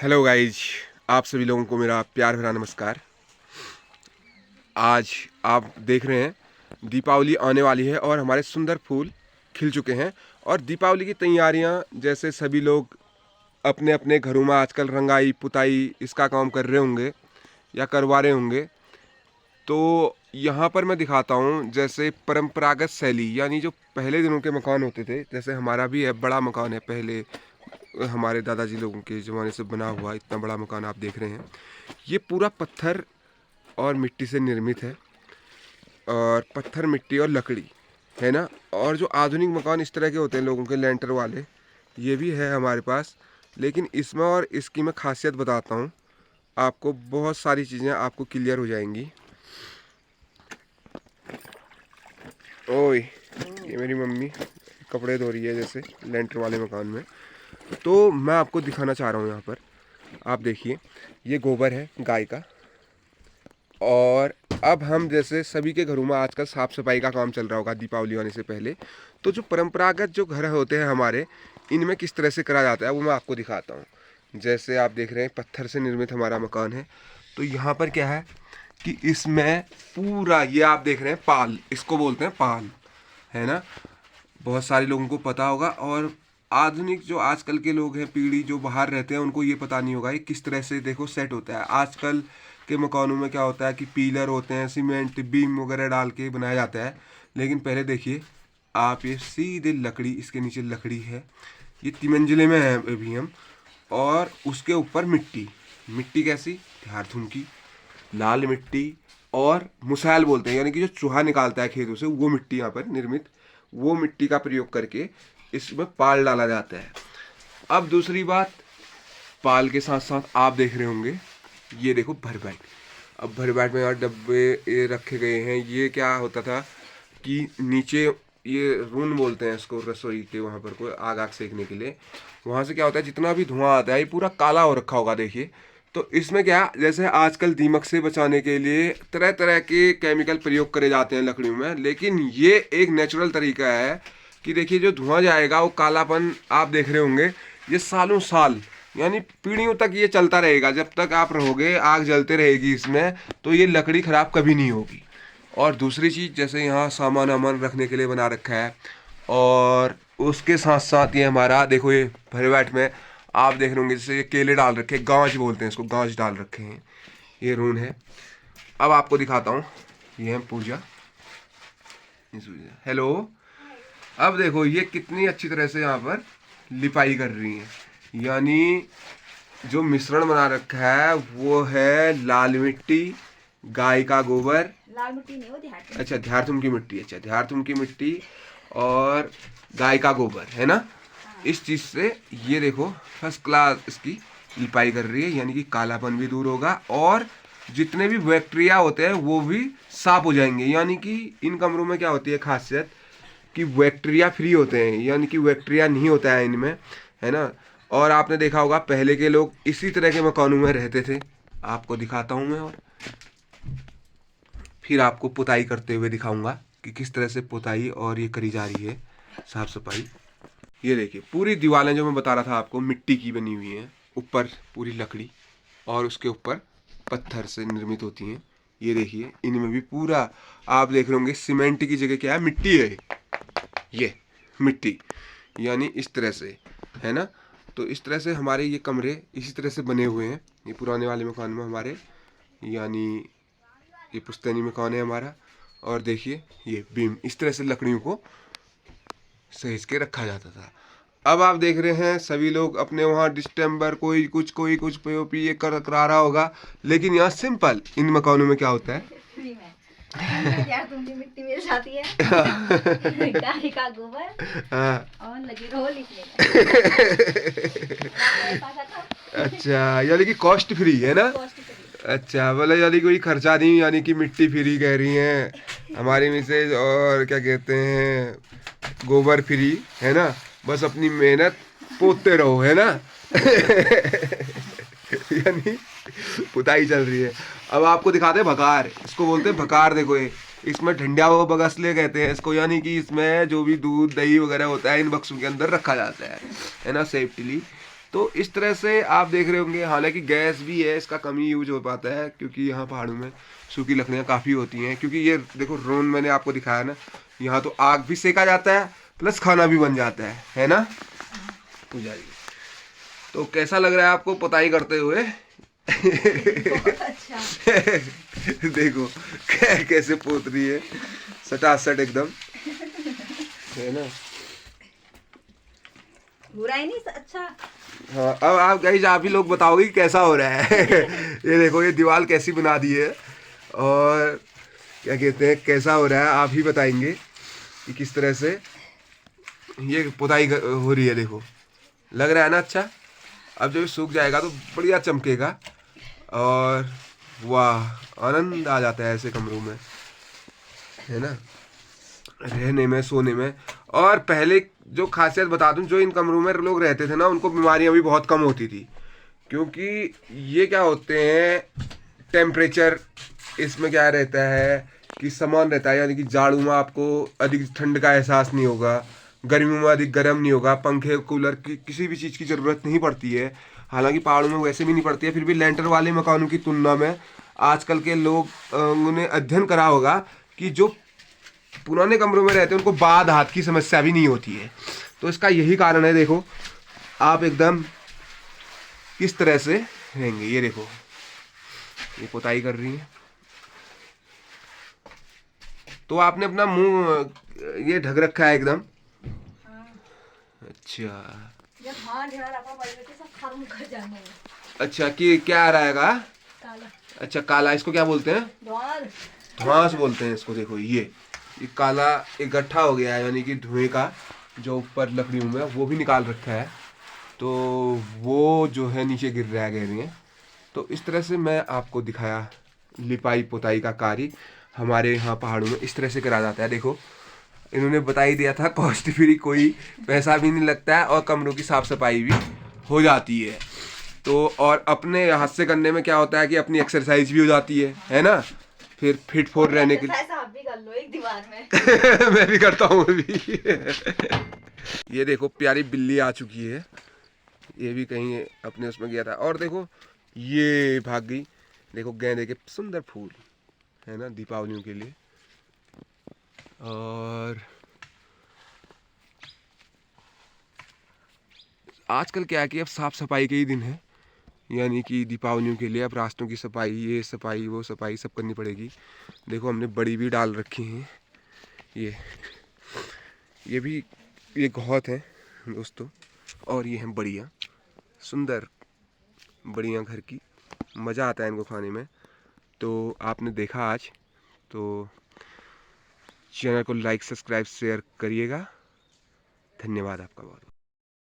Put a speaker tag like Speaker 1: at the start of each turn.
Speaker 1: Hello guys, आप सभी लोगों को मेरा प्यार भरा नमस्कार। आज आप देख रहे हैं दीपावली आने वाली है और हमारे सुंदर फूल खिल चुके हैं और दीपावली की तैयारियां जैसे सभी लोग अपने अपने घरों में आजकल रंगाई पुताई इसका काम कर रहे होंगे या करवा रहे होंगे। तो यहाँ पर मैं दिखाता हूँ जैसे परंपरागत शैली, यानी जो पहले दिनों के मकान होते थे, जैसे हमारा भी है, बड़ा मकान है, पहले हमारे दादाजी लोगों के ज़माने से बना हुआ इतना बड़ा मकान आप देख रहे हैं। ये पूरा पत्थर और मिट्टी से निर्मित है, और पत्थर मिट्टी और लकड़ी है ना। और जो आधुनिक मकान इस तरह के होते हैं लोगों के, लेंटर वाले, ये भी है हमारे पास। लेकिन इसमें और इसकी मैं खासियत बताता हूँ आपको, बहुत सारी चीज़ें आपको क्लियर हो जाएंगी। ओए, ये मेरी मम्मी कपड़े धो रही है जैसे लेंटर वाले मकान में। तो मैं आपको दिखाना चाह रहा हूँ, यहाँ पर आप देखिए, ये गोबर है गाय का। और अब हम जैसे सभी के घरों में आजकल साफ़ सफाई का काम चल रहा होगा दीपावली आने से पहले, तो जो परंपरागत जो घर होते हैं हमारे, इनमें किस तरह से करा जाता है वो मैं आपको दिखाता हूँ। जैसे आप देख रहे हैं पत्थर से निर्मित हमारा मकान है। तो यहाँ पर क्या है कि इसमें पूरा, ये आप देख रहे हैं पाल, इसको बोलते हैं पाल, है ना। बहुत सारे लोगों को पता होगा। और आधुनिक जो आजकल के लोग हैं, पीढ़ी जो बाहर रहते हैं, उनको ये पता नहीं होगा ये किस तरह से देखो सेट होता है। आजकल के मकानों में क्या होता है कि पिलर होते हैं, सीमेंट बीम वगैरह डाल के बनाया जाता है। लेकिन पहले देखिए आप, ये सीधे लकड़ी, इसके नीचे लकड़ी है, ये तिमंजिले में है अभी हम। और उसके ऊपर मिट्टी, मिट्टी कैसी, ध्यारधुन की लाल मिट्टी, और मुसायल बोलते हैं, यानी कि जो चूहा निकालता है खेतों से, वो मिट्टी यहाँ पर निर्मित, वो मिट्टी का प्रयोग करके इसमें पाल डाला जाता है। अब दूसरी बात, पाल के साथ साथ आप देख रहे होंगे, ये देखो भरबैट। अब भरबैट में यार डब्बे ये रखे गए हैं। ये क्या होता था कि नीचे, ये रून बोलते हैं इसको, रसोई के वहाँ पर कोई आग आग सेकने के लिए, वहाँ से क्या होता है जितना भी धुआं आता है ये पूरा काला हो रखा होगा, देखिए। तो इसमें क्या, जैसे आजकल दीमक से बचाने के लिए तरह तरह के केमिकल प्रयोग करे जाते हैं लकड़ियों में, लेकिन ये एक नेचुरल तरीका है कि देखिए जो धुआं जाएगा वो कालापन आप देख रहे होंगे, ये सालों साल, यानी पीढ़ियों तक ये चलता रहेगा। जब तक आप रहोगे आग जलते रहेगी इसमें, तो ये लकड़ी ख़राब कभी नहीं होगी। और दूसरी चीज़, जैसे यहाँ सामान वामान रखने के लिए बना रखा है, और उसके साथ साथ ये हमारा देखो, ये भरवाट में आप देख रहे होंगे जैसे ये केले डाल रखे हैं, गांच बोलते हैं इसको, गांच डाल रखे हैं, ये रून है। अब आपको दिखाता हूँ, ये है पूजा। हेलो। अब देखो ये कितनी अच्छी तरह से यहाँ पर लिपाई कर रही है, यानी जो मिश्रण बना रखा है वो है लाल मिट्टी, गाय का गोबर,
Speaker 2: लाल मिट्टी नहीं, वो ध्यार,
Speaker 1: अच्छा ध्यारथुम की मिट्टी, अच्छा ध्यारथुम की मिट्टी और गाय का गोबर, है ना। इस चीज़ से ये देखो फर्स्ट क्लास इसकी लिपाई कर रही है, यानी कि कालापन भी दूर होगा और जितने भी बैक्टीरिया होते हैं वो भी साफ हो जाएंगे। यानी कि इन कमरों में क्या होती है खासियत कि बैक्टीरिया फ्री होते हैं, यानी कि बैक्टीरिया नहीं होता है इनमें, है ना। और आपने देखा होगा पहले के लोग इसी तरह के मकानों में रहते थे। आपको दिखाता हूँ मैं, और फिर आपको पुताई करते हुए दिखाऊंगा कि किस तरह से पुताई और ये करी जा रही है साफ सफाई। ये देखिए पूरी दीवारें जो मैं बता रहा था आपको मिट्टी की बनी हुई हैं, ऊपर पूरी लकड़ी और उसके ऊपर पत्थर से निर्मित होती हैं। ये देखिए इनमें भी पूरा आप देख रहे होंगे सीमेंट की जगह क्या है, मिट्टी है, ये मिट्टी, यानी इस तरह से, है ना। तो इस तरह से हमारे ये कमरे इसी तरह से बने हुए हैं, ये पुराने वाले मकान में हमारे, यानी ये पुश्तैनी मकान है हमारा। और देखिए ये बीम, इस तरह से लकड़ियों को सहेज के रखा जाता था। अब आप देख रहे हैं सभी लोग अपने वहाँ डिस्टेम्बर कोई कुछ पीओपी ये करा रहा होगा, लेकिन यहाँ सिंपल इन मकानों में क्या होता है,
Speaker 2: फ्री में यार तुमकी मिट्टी मिल जाती है, गाय का गोबर, और लगे रहो लिखने में।
Speaker 1: अच्छा, यानी कि कॉस्ट फ्री है ना। अच्छा, बोले यानी कोई खर्चा नहीं, यानी कि मिट्टी फ्री कह रही हैं हमारी मिसेज, और क्या कहते हैं गोबर फ्री, है ना। बस अपनी मेहनत पोतते रहो, है ना। यानी पुताई चल रही है। अब आपको दिखाते हैं भकार, इसको बोलते हैं भकार। देखो ये इसमें ढंडिया वो बगसले कहते हैं इसको, यानी कि इसमें जो भी दूध दही वगैरह होता है इन बक्सों के अंदर रखा जाता है ना, सेफ्टली। तो इस तरह से आप देख रहे होंगे। हालांकि गैस भी है, इसका कम ही यूज हो पाता है क्योंकि यहाँ पहाड़ों में सूखी लकड़ियाँ काफ़ी होती हैं। क्योंकि ये देखो ड्रोन मैंने आपको दिखाया ना, यहाँ तो आग भी सेका जाता है प्लस खाना भी बन जाता है ना पूजा जी। तो कैसा लग रहा है आपको पोताई करते हुए?
Speaker 2: बहुत अच्छा।
Speaker 1: देखो कैसे पोत रही है, सटासट एकदम, है ना।
Speaker 2: बुरा ही नहीं, अच्छा।
Speaker 1: हाँ, अब आप गाइस आप ही लोग बताओगे कि कैसा हो रहा है। ये देखो ये दीवार कैसी बना दी है और क्या कहते हैं कैसा हो रहा है, आप ही बताएंगे कि किस तरह से ये पुताई हो रही है। देखो लग रहा है ना अच्छा। अब जब ये सूख जाएगा तो बढ़िया चमकेगा और वाह आनंद आ जाता है ऐसे कमरों में, है ना, रहने में सोने में। और पहले जो खासियत बता दूं, जो इन कमरों में लोग रहते थे ना उनको बीमारियां भी बहुत कम होती थी। क्योंकि ये क्या होते हैं, टेम्परेचर इसमें क्या रहता है कि समान रहता है, यानी कि जाड़ों में आपको अधिक ठंड का एहसास नहीं होगा, गर्मियों में अधिक गर्म नहीं होगा, पंखे कूलर की किसी भी चीज़ की ज़रूरत नहीं पड़ती है। हालांकि पहाड़ों में वैसे भी नहीं पड़ती है, फिर भी लेंटर वाले मकानों की तुलना में आजकल के लोग ने अध्ययन करा होगा कि जो पुराने कमरों में रहते हैं उनको बाद हाथ की समस्या भी नहीं होती है। तो इसका यही कारण है। देखो आप एकदम किस तरह से रहेंगे। ये देखो ये पुताई कर रही है, तो आपने अपना मुंह ये ढक रखा है एकदम। अच्छा
Speaker 2: जब हाँ ढेर आपका बड़े के सब खत्म कर जाएंगे।
Speaker 1: अच्छा कि क्या आ रहेगा?
Speaker 2: काला।
Speaker 1: अच्छा काला, इसको क्या बोलते हैं?
Speaker 2: धुआं।
Speaker 1: धुआंस बोलते हैं इसको। देखो ये काला इकट्ठा हो गया है, यानी कि धुएं का जो ऊपर लकड़ियों में वो भी निकाल रखा है, तो वो जो है नीचे गिर रहा है गहरे। तो इस तरह से मैं आपको दिखाया लिपाई पोताई का कार्य हमारे यहाँ पहाड़ों में इस तरह से करा जाता है। देखो इन्होंने बता ही दिया था, कॉस्ट फ्री, कोई पैसा भी नहीं लगता है और कमरों की साफ सफाई भी हो जाती है। तो और अपने हाथ से करने में क्या होता है कि अपनी एक्सरसाइज भी हो जाती है ना। फिर फिट फोर रहने के लिए
Speaker 2: आप भी कर लो एक दीवार में।
Speaker 1: मैं भी करता हूँ अभी। ये देखो प्यारी बिल्ली आ चुकी है, ये भी कहीं अपने उसमें गया था। और देखो ये भाग गई। देखो गेंदे के सुंदर फूल है ना दीपावलियों के लिए। और आजकल क्या है कि अब साफ सफाई के ही दिन है, यानी कि दीपावलियों के लिए अब रास्तों की सफाई, ये सफाई वो सफाई सब करनी पड़ेगी। देखो हमने बड़ी भी डाल रखी हैं। ये भी ये बहुत है दोस्तों। और ये हैं बढ़िया सुंदर बढ़िया घर की, मज़ा आता है इनको खाने में। तो आपने देखा आज, तो चैनल को लाइक सब्सक्राइब शेयर करिएगा। धन्यवाद आपका बहुत।